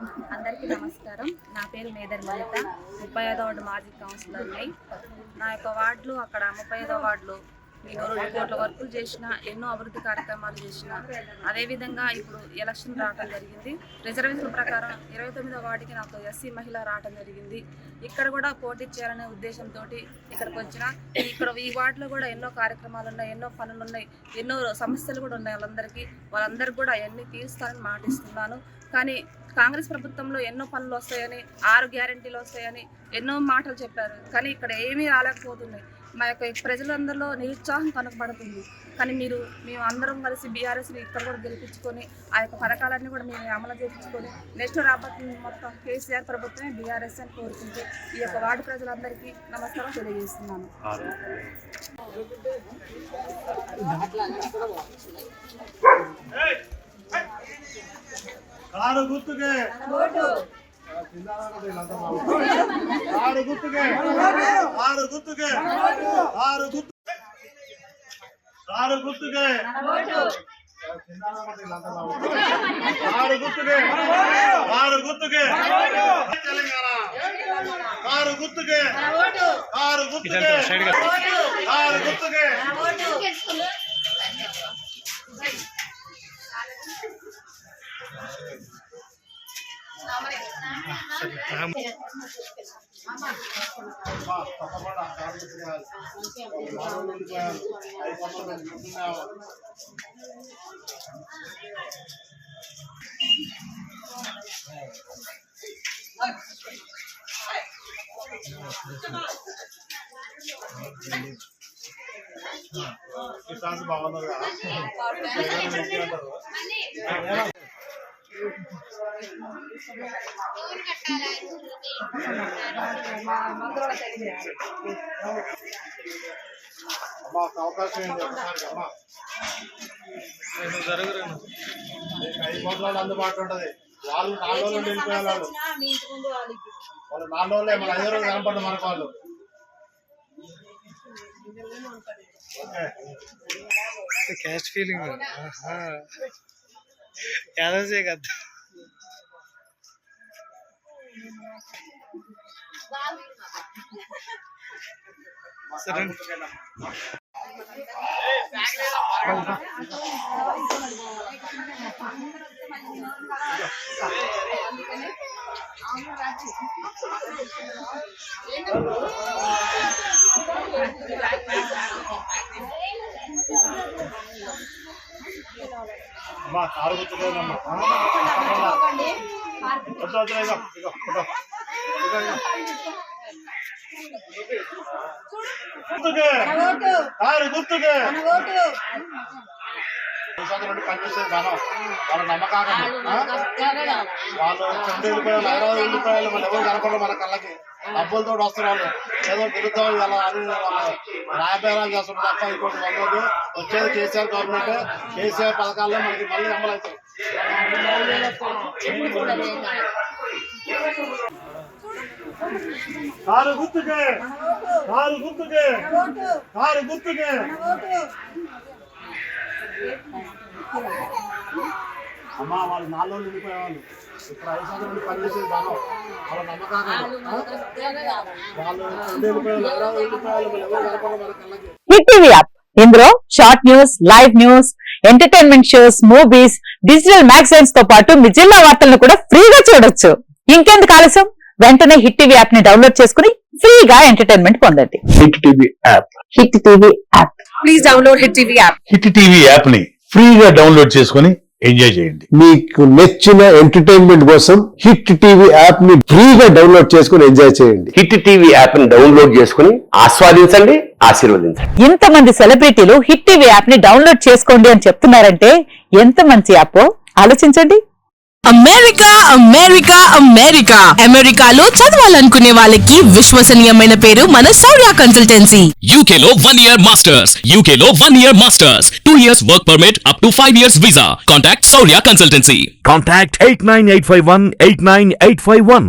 అందరికీ నమస్కారం. నా పేరు మేదర్ మలిత, 35వ వార్డు మాజీ కౌన్సిలర్ని. నా యొక్క వార్డులో అక్కడ 35వ వార్డులో నేను 2 కోట్ల వర్కులు చేసిన, ఎన్నో అభివృద్ధి కార్యక్రమాలు చేసిన. అదేవిధంగా ఇప్పుడు ఎలక్షన్ రావడం జరిగింది. రిజర్వేషన్ ప్రకారం 29వ వార్డుకి నాకు ఎస్సీ మహిళ రావడం జరిగింది. ఇక్కడ కూడా పోటీ చేయాలనే ఉద్దేశంతో ఇక్కడికి వచ్చిన. ఇక్కడ ఈ వార్డులో కూడా ఎన్నో కార్యక్రమాలు ఉన్నాయి, ఎన్నో పనులు ఉన్నాయి, ఎన్నో సమస్యలు కూడా ఉన్నాయి. వాళ్ళందరికీ కూడా అవన్నీ తీరుస్తానని మాటిస్తున్నాను. కానీ కాంగ్రెస్ ప్రభుత్వంలో ఎన్నో పనులు వస్తాయని, 6 గ్యారెంటీలు వస్తాయని ఎన్నో మాటలు చెప్పారు. కానీ ఇక్కడ ఏమీ రాలేకపోతున్నాయి. మా యొక్క ప్రజలందరిలో నిరుత్సాహం కనపడుతుంది. కానీ మేము అందరం కలిసి బీఆర్ఎస్ని ఇక్కడ కూడా గెలిపించుకొని ఆ యొక్క పథకాలన్నీ కూడా మేము అమలు చేయించుకొని నెక్స్ట్ రాబోతుంది మొత్తం కేసీఆర్ ప్రభుత్వమే బీఆర్ఎస్ అని కోరుకుంటూ ఈ యొక్క వార్డు ప్రజలందరికీ నమస్కారం తెలియజేస్తున్నాను. అవకాశం అందుబాటులో ఉంటది. వాళ్ళు 4 రోజులు వెళ్ళిపోయారు. వాళ్ళు 4 రోజులే, మన 5 రోజులు కనపడ్డ మనకు వాళ్ళు. कैस्ट फीलिंग याद से करता అమ్మా కారు గుర్తుకోదమ్మా. గుర్తుకే పనిచేసేది మనం వాళ్ళ నమ్మకాన్ని. వాళ్ళు 9 రూపాయలు 5 రూపాయలు మళ్ళీ ఎవరు కనపడరు మన కళ్ళకి. డబ్బులతో వస్తారు వాళ్ళు. ఏదో గెలుద్దాం ఇలా అని రాయబేరాలు చేస్తున్నారు తప్ప ఇంకోటి వందలు. వచ్చేది కేసీఆర్ గవర్నమెంట్. కేసీఆర్ పథకాల్లో మనకి మళ్ళీ అమలవుతాయి. కారు గుర్తుకే, కారు గుర్తుకే, కారు గుర్తుకే. అమ్మా వాళ్ళు 4 రోజులు వెళ్ళిపోయేవాళ్ళు. ఇప్పుడు 5 సంవత్సరాలు పనిచేసేది బాగా. వాళ్ళ నమ్మకాన్ని హిట్ టీవీ యాప్. ఇందులో short news, live news, entertainment shows, movies, digital magazines తో పాటు మీ జిల్లా వార్తలను కూడా ఫ్రీగా చూడొచ్చు. ఇంకెందుకు ఆలస్యం? వెంటనే హిట్ టీవీ యాప్ ని డౌన్లోడ్ చేసుకుని ఫ్రీగా ఎంటర్టైన్మెంట్ పొందండి. Hit TV app. Hit TV app. Please download hit TV app. Hit TV app ని ఫ్రీగా డౌన్లోడ్ చేసుకుని ఎంజాయ్ చేయండి. మీకు నచ్చిన ఎంటర్టైన్మెంట్ కోసం హిట్ టీవీ యాప్ ని ఫ్రీగా డౌన్లోడ్ చేసుకుని ఎంజాయ్ చేయండి. హిట్ టీవీ యాప్ ని డౌన్లోడ్ చేసుకుని ఆస్వాదించండి, ఆశీర్వదించండి. ఇంతమంది సెలబ్రిటీలు హిట్ టీవీ యాప్ ని డౌన్లోడ్ చేసుకోండి అని చెప్తున్నారంటే ఎంత మంచి యాప్ ఆలోచించండి. అమెరికా అమెరికా అమెరికా అమెరికాలో చదవాలనుకునే వాళ్ళకి విశ్వసనీయమైన పేరు మన శౌర్య కన్సల్టెన్సీ. UK లో 1 year masters, UK లో 1 year masters, 2 years work permit up to 5 years visa. Contact Shaurya Consultancy. Contact 89851 89851.